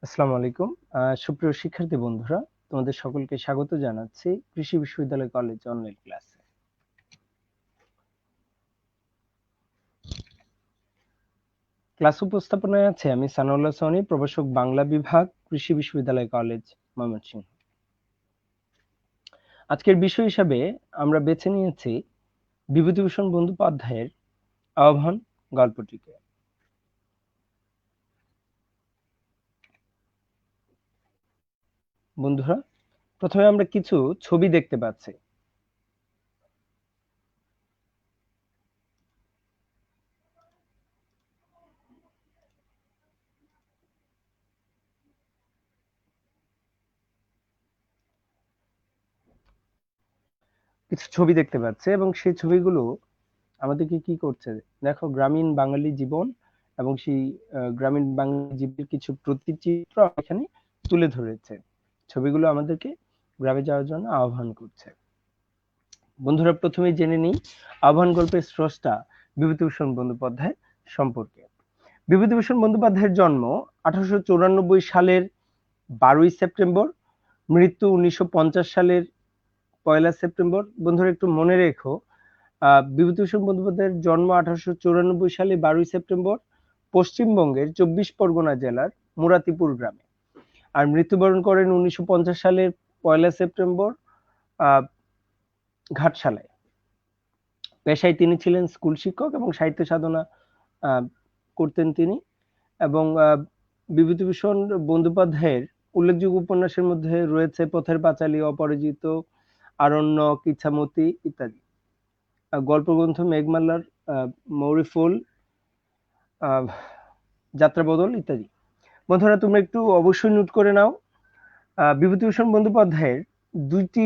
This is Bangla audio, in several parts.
আসসালামু আলাইকুম। সুপ্রিয় শিক্ষার্থী বন্ধুরা, তোমাদের সকলকে স্বাগত জানাচ্ছি কৃষি বিশ্ববিদ্যালয় কলেজ অনলাইন ক্লাসে। ক্লাস উপস্থাপনায় আছে আমি সানাউল্লাহ সনি, প্রভাষক বাংলা বিভাগ, কৃষি বিশ্ববিদ্যালয় কলেজ, ময়মনসিংহ। আজকের বিষয় হিসাবে আমরা বেছে নিয়েছি বিভূতিভূষণ বন্দ্যোপাধ্যায়ের আহ্বান গল্পটিকে। বন্ধুরা, প্রথমে আমরা কিছু ছবি দেখতে পাচ্ছি। কিছু ছবি দেখতে পাচ্ছি এবং সেই ছবিগুলো আমাদেরকে কি করছে, দেখো গ্রামীণ বাঙালি জীবন এবং সেই গ্রামীণ বাঙালি জীবনের কিছু প্রতিচিত্র এখানে তুলে ধরেছে। ছবিগুলো আমাদেরকে গ্রামে যাওয়ার জন্য আহ্বান করছে। বন্ধুরা, প্রথমেই জেনে নিই আহ্বান গল্পের স্রষ্টা বিভূতিভূষণ বন্দ্যোপাধ্যায় সম্পর্কে। বিভূতিভূষণ বন্দ্যোপাধ্যায়ের জন্ম 1894 সালের 12ই সেপ্টেম্বর, মৃত্যু 1950 সালের 1 সেপ্টেম্বর। বন্ধুরা, একটু মনে রেখো, বিভূতিভূষণ বন্দ্যোপাধ্যায়ের জন্ম 1894 সালে 12ই সেপ্টেম্বর পশ্চিমবঙ্গের 24 পরগনা জেলার মুরাতিপুর গ্রামে, আর মৃত্যুবরণ করেন 1950 সালের 1 সেপ্টেম্বর ঘাটশালায়। পেশায় তিনি ছিলেন স্কুল শিক্ষক এবং সাহিত্য সাধনা করতেন তিনি। এবং বিভূতিভূষণ বন্দ্যোপাধ্যায়ের উল্লেখযোগ্য উপন্যাসের মধ্যে রয়েছে পথের পাঁচালী, অপরাজিত, আরণ্যক, ইচ্ছামতি ইত্যাদি। গল্পগ্রন্থ মেঘমালার মৌরিফুল, যাত্রাবদল ইত্যাদি। বন্ধুরা, তোমরা একটু অবশ্যই নোট করে নাও। বিভূতিভূষণ বন্দ্যোপাধ্যায়ের দুইটি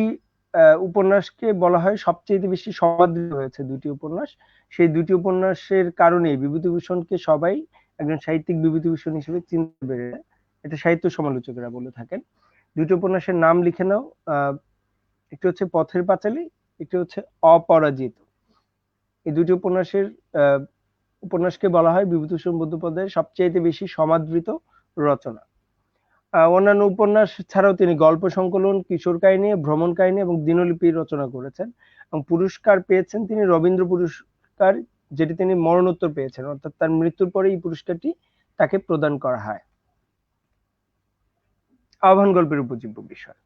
উপন্যাসকে বলা হয় সবচেয়ে বেশি সমাদৃত হয়েছে, দুটি উপন্যাস। সেই দুটি উপন্যাসের কারণে বিভূতিভূষণকে সবাই একজন সাহিত্যিক বিভূতিভূষণ হিসেবে চিনতে পেরে, এটা সাহিত্য সমালোচকেরা বলে থাকেন। দুটি উপন্যাসের নাম লিখে নাও। একটি হচ্ছে পথের পাঁচালী, একটি হচ্ছে অপরাজিত। এই দুটি উপন্যাসকে বলা হয় বিভূতিভূষণ বন্দ্যোপাধ্যায়ের সবচেয়ে বেশি সমাদৃত রচনা। অন্যান্য উপন্যাস ছাড়াও তিনি গল্প সংকলন, কিশোর কাহিনী, ভ্রমণ কাহিনী এবং দিনলিপি রচনা করেছেন এবং পুরস্কার পেয়েছেন তিনি রবীন্দ্র পুরস্কার, যেটি তিনি মরণোত্তর পেয়েছেন, অর্থাৎ তার মৃত্যুর পরে এই পুরস্কারটি তাকে প্রদান করা হয়। আহ্বান গল্পের উপজীব্য বিষয়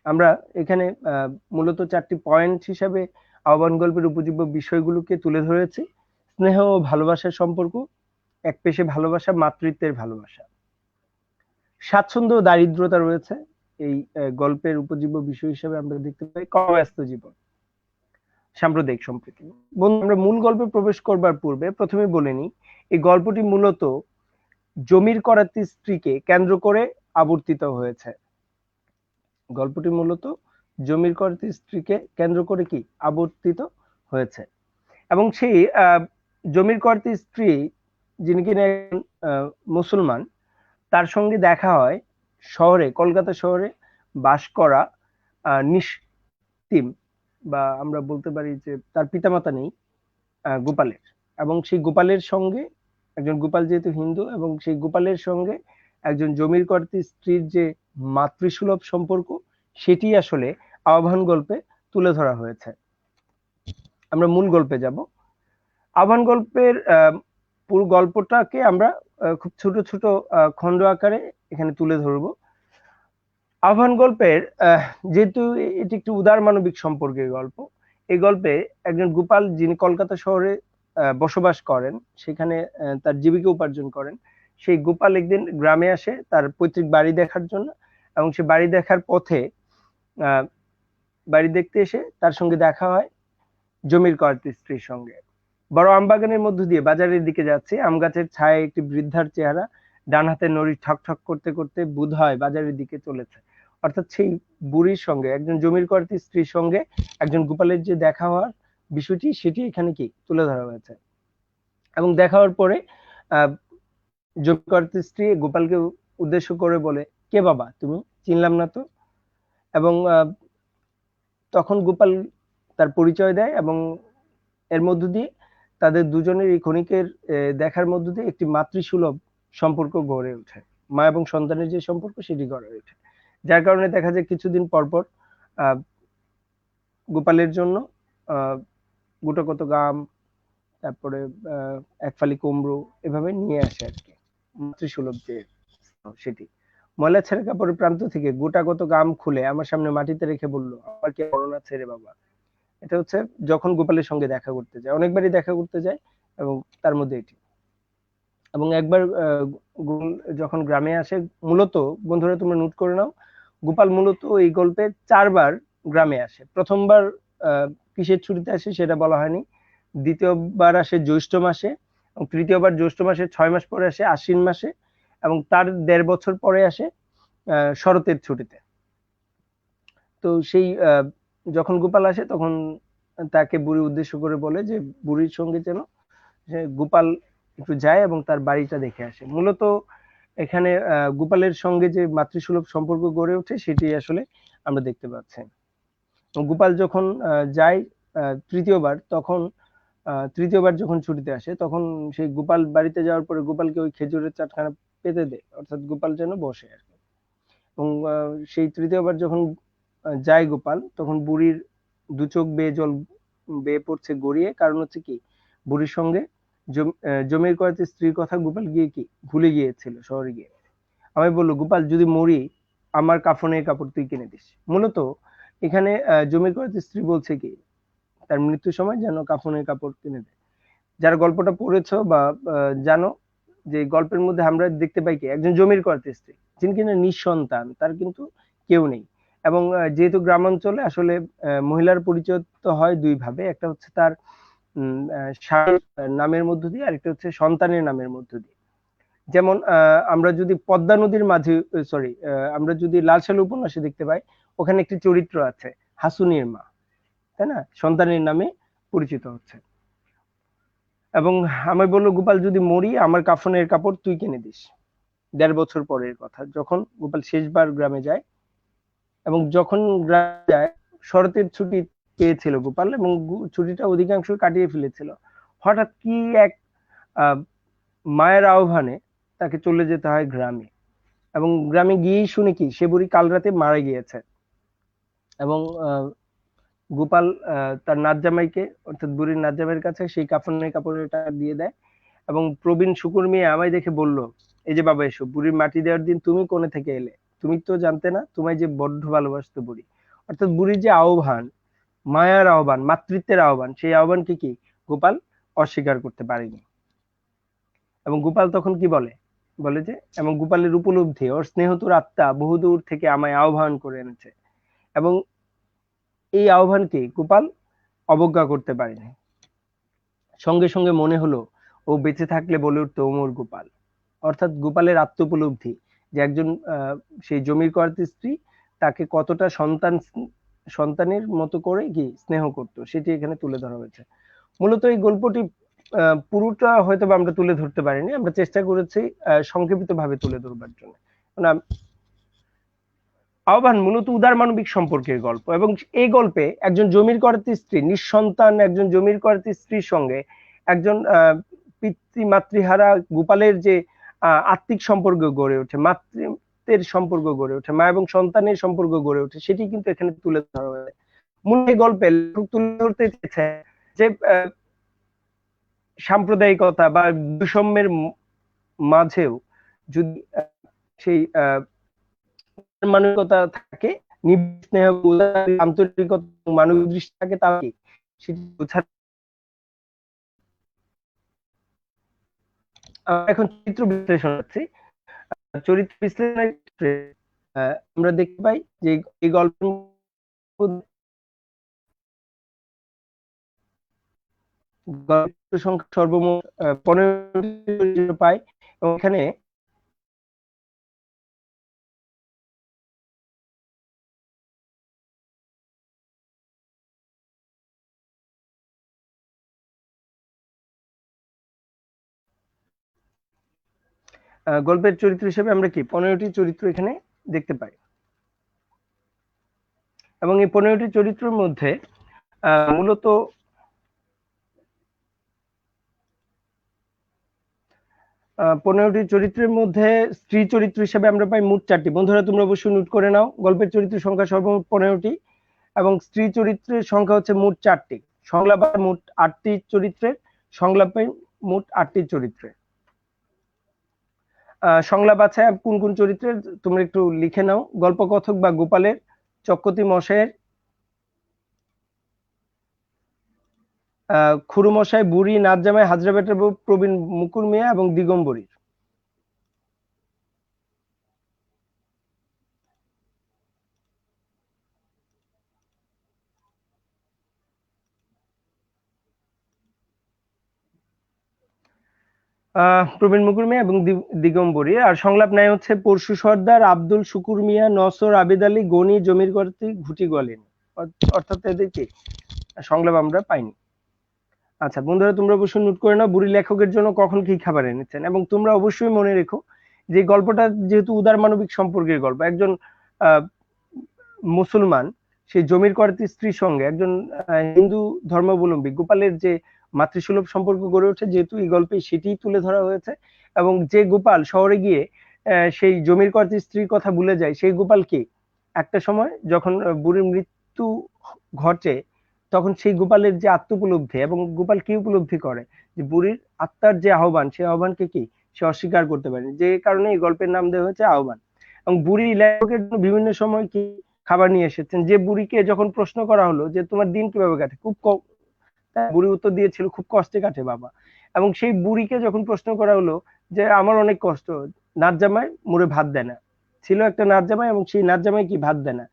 আমরা এখানে মূলত 4টি পয়েন্ট হিসাবে আহ্বান গল্পের উপজীব্য বিষয়গুলোকে তুলে ধরেছি। স্নেহ ও ভালোবাসার সম্পর্ক, এক পেশে ভালোবাসা, মাতৃত্বের ভালোবাসা, স্বাচ্ছন্দ্য ও দারিদ্রতা রয়েছে এই গল্পের উপজীব্য বিষয় হিসেবে আমরা দেখতে পাই। কর্মব্যস্ত জীবন, সাম্প্রদায়িক সম্প্রীতি। বন্ধু, আমরা মূল গল্পে প্রবেশ করবার পূর্বে প্রথমে বলে নিই, এই গল্পটি মূলত জমির করাতি স্ত্রীকে কেন্দ্র করে আবর্তিত হয়েছে। গল্পটি মূলত জমির করাতি স্ত্রীকে কেন্দ্র করে কি আবর্তিত হয়েছে এবং সেই জমির করাতি স্ত্রী, যিনি কিনা মুসলমান, তার সঙ্গে দেখা হয় শহরে, কলকাতা শহরে বাস করা নিস্তিম, বা আমরা বলতে পারি যে তার পিতামাতা নেই, গোপালের। এবং সেই গোপালের সঙ্গে, একজন গোপাল যেহেতু হিন্দু, এবং সেই গোপালের সঙ্গে একজন জমির কর্ত্রী স্ত্রীর যে মাতৃসুলভ সম্পর্ক, সেটি আসলে আহ্বান গল্পে তুলে ধরা হয়েছে। আমরা মূল গল্পে যাব। আহ্বান গল্পের পুরো গল্পটাকে আমরা খুব ছোট ছোট খণ্ড আকারে এখানে তুলে ধরবো। আহ্বান গল্পের যেহেতু এটি একটি উদার মানবিক সম্পর্কের গল্প, এই গল্পে একজন গোপাল, যিনি কলকাতা শহরে বসবাস করেন, সেখানে তার জীবিকা উপার্জন করেন, সেই গোপাল একদিন গ্রামে আসে তার পৈতৃক বাড়ি দেখার জন্য, এবং সে বাড়ি দেখার পথে বাড়ি দেখতে এসে তার সঙ্গে দেখা হয় জমির কর্ত্রী স্ত্রীর সঙ্গে। বড় আমবাগানের মধ্য দিয়ে বাজারের দিকে যাচ্ছে, আম গাছের ছায়ায় একটি বৃদ্ধার চেহারা, ডান হাতে নড়ি ঠক ঠক করতে করতে বোধ হয় বাজারের দিকে চলেছে। অর্থাৎ সেই বুড়ির সঙ্গে, একজন জমির কর্ত্রী স্ত্রীর সঙ্গে একজন গোপালের যে দেখা হওয়ার বিষয়টি, সেটি এখানে কি তুলে ধরা হয়েছে। এবং দেখা হওয়ার পরে জমির কর্ত্রী স্ত্রী গোপালকে উদ্দেশ্য করে বলে, কে বাবা তুমি, চিনলাম না তো। এবং তখন গোপাল তার পরিচয় দেয় এবং এর মধ্য দিয়ে তাদের দুজনের এই ক্ষণিকের দেখার মধ্য দিয়ে একটি মাতৃসুলভ সম্পর্ক গড়ে ওঠে, মা এবং সন্তানের যে সম্পর্ক সেটি গড়ে ওঠে। যার কারণে দেখা যায় কিছুদিন পর পর গোপালের জন্য গোটাকত গাম, তারপরে এক ফালি কুমড়ো এভাবে নিয়ে আসে আর কি, মাতৃসুলভ যে সেটি। ময়লা ছেঁড়া কাপড়ের প্রান্ত থেকে গোটাকত গাম খুলে আমার সামনে মাটিতে রেখে বলল, আমার কি করোনা ছেড়ে বাবা। এটা হচ্ছে যখন গোপালের সঙ্গে দেখা করতে যায়, অনেকবারই দেখা করতে যায় এবং তার মধ্যে এটি। এবং একবার যখন গ্রামে আসে, মূলত বন্ধুরা তোমরা নোট করে নাও, গোপাল মূলত এই গল্পে 4 বার গ্রামে আসে। প্রথমবার কিসের ছুটিতে আসে সেটা বলা হয়নি, দ্বিতীয়বার আসে জ্যৈষ্ঠ মাসে, এবং তৃতীয়বার জ্যৈষ্ঠ মাসে 6 মাস পরে আসে আশ্বিন মাসে, এবং তার 1.5 বছর পরে আসে শরতের ছুটিতে। তো সেই যখন গোপাল আসে তখন তাকে বুড়ি উদ্দেশ্য করে বলে যে বুড়ির সঙ্গে যেন গোপাল একটু যায় এবং তার বাড়িটা দেখে আসে। মূলত এখানে গোপালের সঙ্গে যে মাতৃসুলভ সম্পর্ক গড়ে ওঠে সেটি আসলে আমরা দেখতে পাচ্ছি। গোপাল যখন যায় তৃতীয়বার, তখন তৃতীয়বার যখন ছুটিতে আসে তখন সেই গোপাল বাড়িতে যাওয়ার পরে গোপালকে ওই খেজুরের চাটখানা পেতে দেয়, অর্থাৎ গোপাল যেন বসে আর কি। এবং সেই তৃতীয়বার যখন যায় গোপাল, তখন বুড়ির দু চোখ বেয়ে জল বেয়ে পড়ছে গড়িয়ে, কারণ হচ্ছে কি বুড়ির সঙ্গে জমির করাতে স্ত্রীর কথা গোপাল গিয়ে কি ভুলে গিয়েছিল শহরে গিয়ে। আমি বললো, গোপাল যদি মরি আমার কাফনের কাপড় তুই কিনে দিস। মূলত এখানে জমির করাতে স্ত্রী বলছে কি তার মৃত্যুর সময় যেন কাফনের কাপড় কিনে দেয়। যারা গল্পটা পড়েছো বা জানো যে গল্পের মধ্যে আমরা দেখতে পাই কি একজন জমির করাতে স্ত্রী, যিনি কিনা নিঃসন্তান, তার কিন্তু কেউ নেই। এবং যেহেতু গ্রামাঞ্চলে আসলে মহিলার পরিচয় তো হয় দুই ভাবে, একটা হচ্ছে তার স্বামীর নামের মধ্য দিয়ে, আরেকটা হচ্ছে সন্তানের নামের মধ্য দিয়ে। যেমন আমরা যদি পদ্মা নদীর মাঝে, সরি, আমরা যদি লাল সালু উপন্যাসে দেখতে পাই, ওখানে একটি চরিত্র আছে হাসুনির মা, তাই না, সন্তানের নামে পরিচিত হচ্ছে। এবং আমায় বললো, গোপাল যদি মরি আমার কাফনের কাপড় তুই কিনে দিস। 1.5 বছর পরের কথা, যখন গোপাল শেষবার গ্রামে যায়, এবং যখন গ্রামে যায় শরতের ছুটি পেয়েছিল গোপাল, এবং ছুটিটা অধিকাংশ কাটিয়ে ফেলেছিল। হঠাৎ কি এক মায়ের আহ্বানে তাকে চলে যেতে হয় গ্রামে, এবং গ্রামে গিয়েই শুনে কি সে বুড়ি কাল রাতে মারা গিয়েছে। এবং গোপাল তার নাত জামাইকে, অর্থাৎ বুড়ির নাত জামাইয়ের কাছে সেই কাফনের কাপড়টা দিয়ে দেয়, এবং প্রবীণ শুকুর মিয়া আমায় দেখে বলল, এই যে বাবা এসো, বুড়ির মাটি দেওয়ার দিন তুমি কোণে থেকে এলে, তুমি তো জানতে না তোমায় যে বড্ড ভালোবাসতো বুড়ি। অর্থাৎ বুড়ির যে আহ্বান, মায়ার আহ্বান, মাতৃত্বের আহ্বান, সেই আহ্বানকে কি গোপাল অস্বীকার করতে পারেনি। এবং গোপাল তখন কি বলে, বলে যে, এবং গোপালের উপলব্ধি, ওর স্নেহতুর আত্মা বহুদূর থেকে আমায় আহ্বান করে এনেছে, এবং এই আহ্বানকে গোপাল অবজ্ঞা করতে পারেনি। সঙ্গে সঙ্গে মনে হলো ও বেঁচে থাকলে বলে উঠতো ওমর গোপাল। অর্থাৎ গোপালের আত্ম উপলব্ধি যে একজন সেই জমির করাতি স্ত্রী তাকে কতটা সন্তানের মতো করে কি স্নেহ করতো, সেটি এখানে তুলে ধরা হয়েছে। মূলত এই গল্পটি পুরোটা হয়তো আমরা তুলে ধরতে পারিনি, আমরা চেষ্টা করেছি সংক্ষেপিত ভাবে তুলে ধরবার জন্য। আহ্বান মূলত উদার মানবিক সম্পর্কের গল্প, এবং এই গল্পে একজন জমির করাতি স্ত্রী, নিঃসন্তান একজন জমির করাতি স্ত্রীর সঙ্গে একজন পিতৃমাতৃহারা গোপালের যে আত্মিক সম্পর্ক গড়ে ওঠে, মাতৃত্বের সম্পর্ক গড়ে ওঠে, মা এবং সন্তানের সম্পর্ক গড়ে ওঠে, সেটি কিন্তু এখানে তুলে ধরা হয়। মূল এই গল্পে লেখক তুলে ধরতে চেয়েছে যে সাম্প্রদায়িকতা বা বৈষম্যের মাঝেও যদি সেই মানবিকতা থাকে, স্নেহ, আন্তরিকতা, মানবিক দৃষ্টি থাকে, তাকে সেটি বোঝার। এখন চিত্র বিশ্লেষণ হচ্ছে, চরিত্র বিশ্লেষণের ক্ষেত্রে আমরা দেখতে পাই যে এই গল্পের সংখ্যা সর্বমোট 15 পায়, এবং এখানে গল্পের চরিত্র হিসেবে আমরা কি 15টি চরিত্র এখানে দেখতে পাই। এবং এই 15টি চরিত্রের মধ্যে মূলত 15টি চরিত্রের মধ্যে স্ত্রী চরিত্র হিসেবে আমরা পাই মোট 4টি। বন্ধুরা তোমরা অবশ্যই নোট করে নাও, গল্পের চরিত্রের সংখ্যা সর্বমোট 15টি এবং স্ত্রী চরিত্রের সংখ্যা হচ্ছে মোট 4টি। সংলাপ মোট 8টি চরিত্রের, সংলাপে মোট 8টি চরিত্রের। সংলাপ আছে কোন কোন চরিত্রের তোমরা একটু লিখে নাও। গল্পকথক বা গোপালের, চক্রবর্তী মশাইয়ের, খুড়ো মশাই, বুড়ি, নাচ জামাই, হাজরা বেটার বউ, প্রবীণ মুকুর মিয়া এবং দিগম্বরীর। প্রবীণ মুকুর মিয়া এবং দিগম্বরী। আর সংলাপ ন্যায় হচ্ছে পরশু সর্দার, আব্দুল শুকুর মিয়া, নসর, আবেদ আলী, গনি, জমির কর্তৃক, ঘুটি গলেন। অর্থাৎ এদেরকে সংলাপ আমরা পাইনি। আচ্ছা বন্ধুরা তোমরা অবশ্যই নোট করে নাও, বুড়ি লেখকের জন্য কখন কি খাবার এনেছেন। এবং তোমরা অবশ্যই মনে রেখো যে গল্পটা যেহেতু উদার মানবিক সম্পর্কের গল্প, একজন মুসলমান সেই জমির কর্ত্রীর স্ত্রীর সঙ্গে একজন হিন্দু ধর্মাবলম্বী গোপালের যে মাতৃসুলভ সম্পর্ক গড়ে ওঠে, যেহেতু এই গল্পে সেটি তুলে ধরা হয়েছে। এবং যে গোপাল শহরে গিয়ে সেই জমির কর্ত্রীর স্ত্রীর কথা ভুলে যায়, সেই গোপালকে একটা সময় যখন বুড়ির মৃত্যু ঘটে, তখন সেই গোপালের যে আত্মোপলব্ধি, এবং গোপাল কি উপলব্ধি করে যে বুড়ির আত্মার যে আহ্বান, সেই আহ্বানকে কি সে অস্বীকার করতে পারে, যে কারণে এই গল্পের নাম দেওয়া হয়েছে আহ্বান। এবং বুড়ি লেখকের জন্য বিভিন্ন সময় কি খাবার নিয়ে এসেছেন। যে বুড়িকে যখন প্রশ্ন করা হলো যে তোমার দিন কিভাবে কাটে, বুড়ি উত্তর দিয়েছিল খুব কষ্টে কাটে বাবা। এবং সেই বুড়িকে যখন প্রশ্ন করা হলো যে আমার অনেক কষ্ট, নাচ জামাই মোরে ভাত দেয় না, ছিল একটা নাচ জামাই এবং সেই নাচ জামাই কি ভাত দেয় না,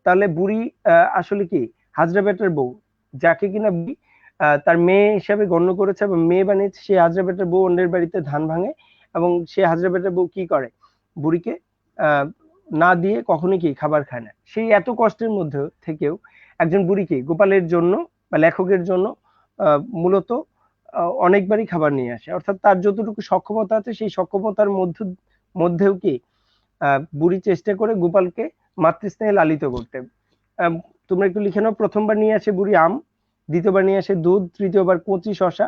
তাহলে বুড়ি আসলে কি হাজরা বেটার বউ, যাকে কিনা তার মেয়ে হিসাবে গণ্য করেছে এবং মেয়ে বানিয়েছে, সেই হাজরা বেটার বউ অন্যের বাড়িতে ধান ভাঙে এবং সেই হাজরা বেটার বউ কি করে, বুড়িকে না দিয়ে কখনোই কি খাবার খায় না। সেই এত কষ্টের মধ্যে থেকেও একজন বুড়িকে গোপালের জন্য বা লেখকের জন্য মূলত অনেকবারই খাবার নিয়ে আসে। অর্থাৎ তার যতটুকু সক্ষমতা আছে সেই সক্ষমতার মধ্যেও কি বুড়ি চেষ্টা করে গোপালকে মাতৃস্নেহে লালিত করতে। তোমরা একটু লিখে নাও, প্রথমবার নিয়ে আসে বুড়ি আম, দ্বিতীয়বার নিয়ে আসে দুধ, তৃতীয়বার কচি শশা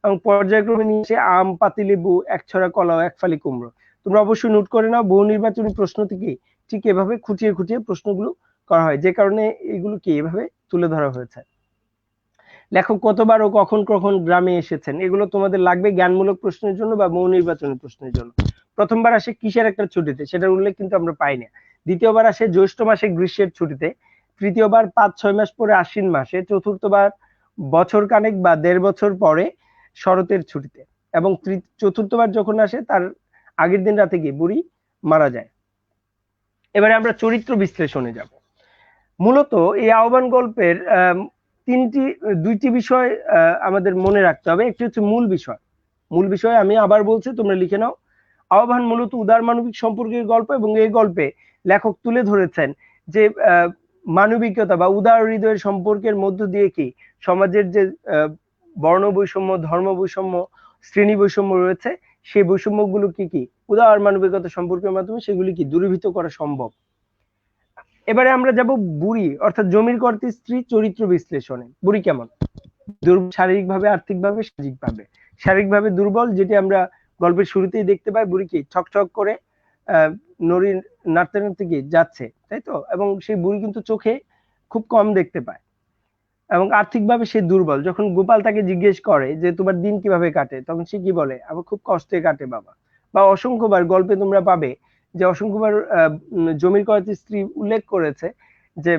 এবং পর্যায়ক্রমে নিয়ে আসে আম, পাতিলেবু, এক ছড়া কলা, এক ফালি কুমড়ো। তোমরা অবশ্যই নোট করে নাও, বহু নির্বাচনী প্রশ্ন থেকে ঠিক এভাবে খুঁটিয়ে খুঁটিয়ে প্রশ্নগুলো করা হয়, যে কারণে এগুলো কি এভাবে তুলে ধরা হয়েছে। লেখক কতবার ও কখন কখন গ্রামে এসেছেন, এগুলো তোমাদের লাগবে জ্ঞানমূলক প্রশ্নের জন্য বা বহু নির্বাচনী প্রশ্নের জন্য। প্রথমবার আসে কিসের একটা ছুটিতে, সেটার উল্লেখ কিন্তু আমরা পাই না। দ্বিতীয়বার আসে জ্যৈষ্ঠ মাসে গ্রীষ্মের ছুটিতে, তৃতীয়বার 5-6 মাস পরে আশ্বিন মাসে, চতুর্থবার বছর কানেক বা 1.5 বছর পরে শরতের ছুটিতে, এবং চতুর্থবার যখন আসে তার আগের দিন রাতে গিয়ে বুড়ি মারা যায়। এবারে আমরা চরিত্র বিশ্লেষণে যাব। মূলত এই আহ্বান গল্পের দুইটি বিষয় আমাদের মনে রাখতে হবে। একটি হচ্ছে মূল বিষয় আমি আবার বলছি, তোমরা লিখে নাও। আহ্বান মূলত উদার মানবিক সম্পর্কের গল্প এবং এই গল্পে লেখক তুলে ধরেছেন যে মানবিকতা বা উদার হৃদয়ের সম্পর্কের মধ্য দিয়ে কি সমাজের যে বর্ণ বৈষম্য, ধর্ম বৈষম্য, শ্রেণী বৈষম্য রয়েছে, সেই বৈষম্যগুলো কি উদার মানবিকতা সম্পর্কের মাধ্যমে সেগুলি কি দূরীভূত করা সম্ভব। এবারে আমরা যাব বুড়ি অর্থাৎ জমির কর্ত্রী স্ত্রী চরিত্র বিশ্লেষণে। বুড়ি কেমন? শারীরিকভাবে, আর্থিকভাবে, সামাজিকভাবে। শারীরিকভাবে দুর্বল, যেটি আমরা গল্পের শুরুতেই দেখতে পাই, বুড়ি কি ঠকঠক করে নড়ি নাড়তে নাড়তে কি যাচ্ছে, তাই তো? এবং সেই বুড়ি কিন্তু চোখে খুব কম দেখতে পায়। এবং আর্থিকভাবে সে দুর্বল। যখন গোপাল তাকে জিজ্ঞেস করে যে তোমার দিন কিভাবে কাটে, তখন সে কি বলে, আমার খুব কষ্টে কাটে বাবা। বা অসংখ্যবার গল্পে তোমরা পাবে যে অসংখ্যবার জমির কর্ত্রী স্ত্রী উল্লেখ করেছে যে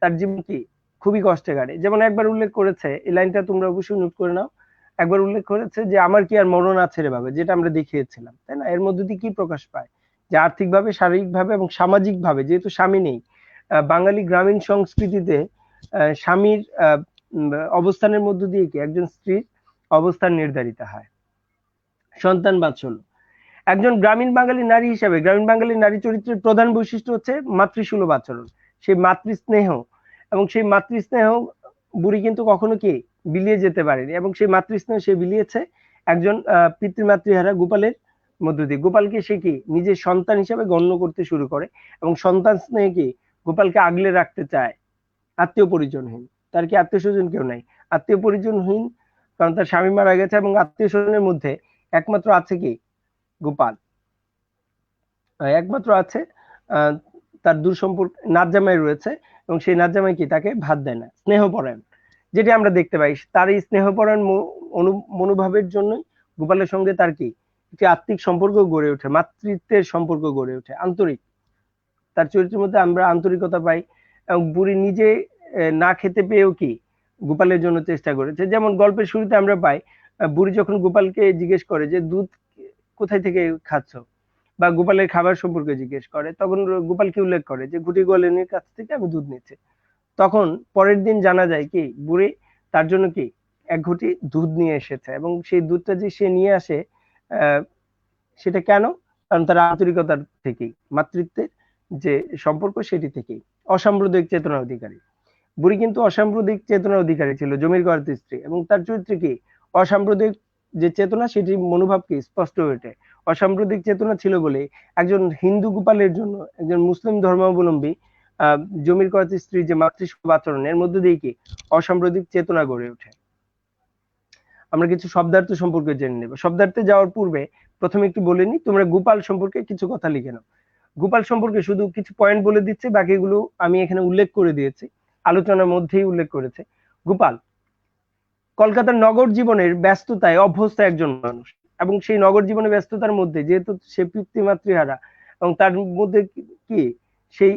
তার জীবন কি খুবই কষ্টে কাটে। যেমন একবার উল্লেখ করেছে, এই লাইনটা তোমরা অবশ্যই নোট করে নাও, একবার উল্লেখ করেছে যে আমার কি আর মরণ আছে রে বাবা, যেটা আমরা দেখিয়েছিলাম, তাই না? এর মধ্যে দিয়ে কি প্রকাশ পায় যে আর্থিকভাবে, শারীরিকভাবে এবং সামাজিকভাবে, যেহেতু স্বামী নেই, বাঙালি গ্রামীণ সংস্কৃতিতে স্বামীর অবস্থানের মধ্য দিয়ে কি একজন স্ত্রীর অবস্থান নির্ধারিত হয়। সন্তান বাৎসল্য। একজন গ্রামীণ বাঙালি নারী হিসাবে গ্রামীণ বাঙালি নারী চরিত্রের প্রধান বৈশিষ্ট্য হচ্ছে মাতৃসুলভ আচরণ, সেই মাতৃস্নেহ। এবং সেই মাতৃস্নেহ বুড়ি কিন্তু কখনো কি বিলিয়ে যেতে পারেনি, এবং সেই মাতৃস্নেহ সে বিলিয়েছে একজন পিতৃমাতৃহারা গোপালের মধ্য দিয়ে। গোপালকে সে কি নিজের সন্তান হিসাবে গণ্য করতে শুরু করে এবং সন্তান স্নেহে কি গোপালকে আগলে রাখতে চায়। আত্মীয় পরিজনহীন, তার কি আত্মীয় স্বজন কেউ নাই, আত্মীয় পরিজনহীন, কারণ তার স্বামী মারা গেছে এবং আত্মীয় স্বজনের মধ্যে একমাত্র আছে কি গোপাল একমাত্র আছে তার দূর সম্পর্ক নাত জামাই রয়েছে, এবং সেই নাত জামাই কি তাকে ভাত দেয় না, স্নেহপরায়ণ, যেটি আমরা দেখতে পাই। তার এই স্নেহপরায়ণ মনোভাবের জন্যই গোপালের সঙ্গে তার কি একটি আত্মিক সম্পর্ক গড়ে ওঠে, মাতৃত্বের সম্পর্ক গড়ে ওঠে, আন্তরিক। তার চরিত্রের মধ্যে আমরা আন্তরিকতা পাই, এবং বুড়ি নিজে না খেতে পেয়েও কি গোপালের জন্য চেষ্টা করেছে। যেমন গল্পের শুরুতে আমরা পাই বুড়ি যখন গোপালকে জিজ্ঞেস করে যে দুধ কোথায় থেকে খাচ্ছ, বা গোপালের খাবার সম্পর্কে জিজ্ঞেস করে, তখন গোপাল কি উল্লেখ করে যে ঘুটি গোয়ালিনীর কাছ থেকে আমি দুধ নিচ্ছি। তখন পরের দিন জানা যায় কি বুড়ি তার জন্য কি এক ঘটি দুধ নিয়ে এসেছে, এবং সেই দুধটা যে সে নিয়ে আসে সেটা কেন, কারণ তার আন্তরিকতার থেকেই, মাতৃত্বের যে সম্পর্ক সেটি থেকেই। অসাম্প্রদায়িক চেতনার অধিকারী, বুড়ি কিন্তু অসাম্প্রদায়িক চেতনার অধিকারী ছিল, জমির করাতি স্ত্রী, এবং তার চরিত্রে কি অসাম্প্রদায়িক যে চেতনা সেটি মনোভাব কি স্পষ্ট হয়ে ওঠে। অসাম্প্রদায়িক চেতনা ছিল বলে একজন হিন্দু গোপালের জন্য একজন মুসলিম ধর্মাবলম্বী জমির করাতি স্ত্রী যে মাতৃসুলভ আচরণ, এর মধ্যে দিয়ে কি অসাম্প্রদায়িক চেতনা গড়ে ওঠে। আমরা কিছু শব্দার্থ সম্পর্কে জেনে নেব। শব্দার্থে যাওয়ার পূর্বে প্রথমে একটু বলে নিই, তোমরা গোপাল সম্পর্কে কিছু কথা লিখে নাও। গোপাল সম্পর্কে শুধু কিছু পয়েন্ট বলে দিচ্ছি, বাকিগুলো আমি এখানে উল্লেখ করে দিয়েছি, আলোচনার মধ্যেই উল্লেখ করেছে। গোপাল কলকাতার নগর জীবনের ব্যস্ততায় অভ্যস্ত একজন মানুষ, এবং সেই নগর জীবনের ব্যস্ততার মধ্যে যেহেতু সে পিতৃমাতৃহারা, এবং তার মধ্যে কি সেই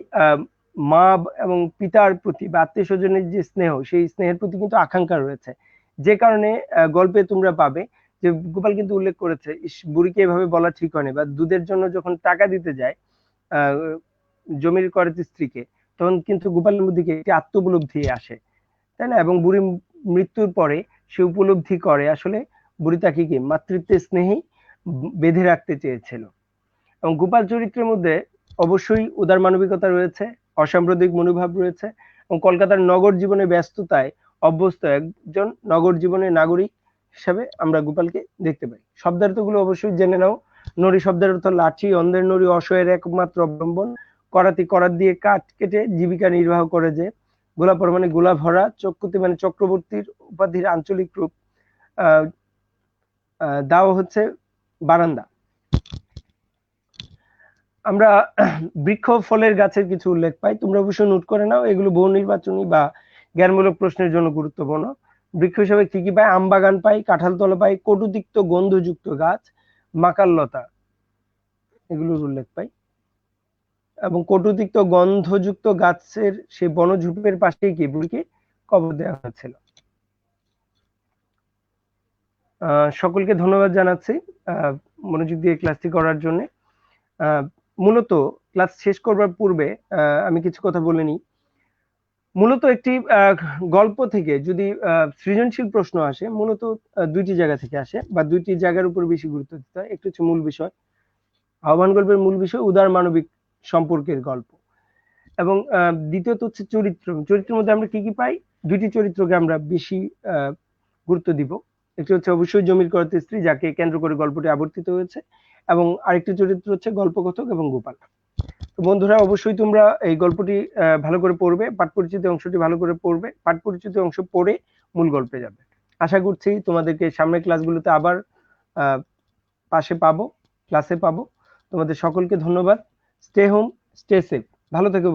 মা এবং পিতার প্রতি বা আত্মীয় স্বজনের যে স্নেহ, সেই স্নেহের প্রতি কিন্তু আকাঙ্ক্ষা রয়েছে, যে কারণে গল্পে তোমরা পাবে যে গোপাল কিন্তু উল্লেখ করেছে বুড়িকে এভাবে বলা ঠিক হয়নি, বা দুধের জন্য যখন টাকা দিতে যায় জমির করাতি স্ত্রীকে, তখন কিন্তু গোপালের মধ্যে একটি আত্মোপলব্ধি আসে, তাই না? এবং বুড়ি মৃত্যুর পরে সে উপলব্ধি করে আসলে বুড়ি তাকে কি মাতৃত্বের স্নেহেই বেঁধে রাখতে চেয়েছিল। এবং গোপাল চরিত্রের মধ্যে অবশ্যই উদার মানবিকতা রয়েছে, অসাম্প্রদায়িক মনোভাব রয়েছে, এবং কলকাতার নগর জীবনে ব্যস্ততায় অভ্যস্ত একজন নগর জীবনের নাগরিক হিসাবে আমরা গোপালকে দেখতে পাই। শব্দার্থগুলো অবশ্যই জেনে নাও। নড়ি শব্দের অর্থ লাঠি, অন্ধের নড়ি অসহায়ের একমাত্র অবলম্বন, করাতি করাত দিয়ে কাঠ কেটে জীবিকা নির্বাহ করে যে, গোলাপর মানে গোলা ভরা, চক্রবর্তী মানে চক্রবর্তীর উপাধির আঞ্চলিক রূপ, দাও হচ্ছে বারান্দা। আমরা বৃক্ষ ফলের গাছের কিছু উল্লেখ পাই, তোমরা অবশ্যই নোট করে নাও, এগুলো বহু নির্বাচনী বা জ্ঞানমূলক প্রশ্নের জন্য গুরুত্বপূর্ণ। বৃক্ষ হিসেবে কি কি পাই? আম বাগান পাই, কাঁঠালতলা পাই, কটুতিক্ত গন্ধযুক্ত গাছ, মাকাললতা, এগুলোর উল্লেখ পাই। এবং কটুতিক্ত গন্ধযুক্ত গাছের সেই বনঝুপের পাশেই কি বুড়িকে কবর দেওয়া হয়েছিল। সকলকে ধন্যবাদ জানাচ্ছি মনোযোগ দিয়ে ক্লাসটি করার জন্য। মূলত ক্লাস শেষ করবার পূর্বে আমি কিছু কথা বলে নিই। মূলত একটি গল্প থেকে যদি সৃজনশীল প্রশ্ন আসে, মূলত দুইটি জায়গা থেকে আসে, বা দুইটি জায়গার উপর বেশি গুরুত্ব দিতে হয়। একটু হচ্ছে মূল বিষয়, আহ্বান গল্পের মূল বিষয় উদার মানবিক সম্পর্কের গল্প, এবং দ্বিতীয়ত হচ্ছে চরিত্র। চরিত্রের মধ্যে আমরা কি কি পাই? দুইটি চরিত্রকে আমরা বেশি গুরুত্ব দিব। একটি হচ্ছে অবশ্যই জমির করাতি স্ত্রী, যাকে কেন্দ্র করে গল্পটি আবর্তিত হয়েছে, এবং আরেকটি চরিত্র হচ্ছে গল্পকথক এবং গোপাল। তো বন্ধুরা, অবশ্যই তোমরা এই গল্পটি ভালো করে পড়বে, পাঠ পরিচিতি অংশটি ভালো করে পড়বে, পাঠ পরিচিতি অংশ পড়ে মূল গল্পে যাবে। আশা করছি তোমাদেরকে সামনের ক্লাসগুলোতে আবার পাশে পাবো, ক্লাসে পাবো। তোমাদের সকলকে ধন্যবাদ। স্টে হোম, স্টে সেফ, ভালো থেকো।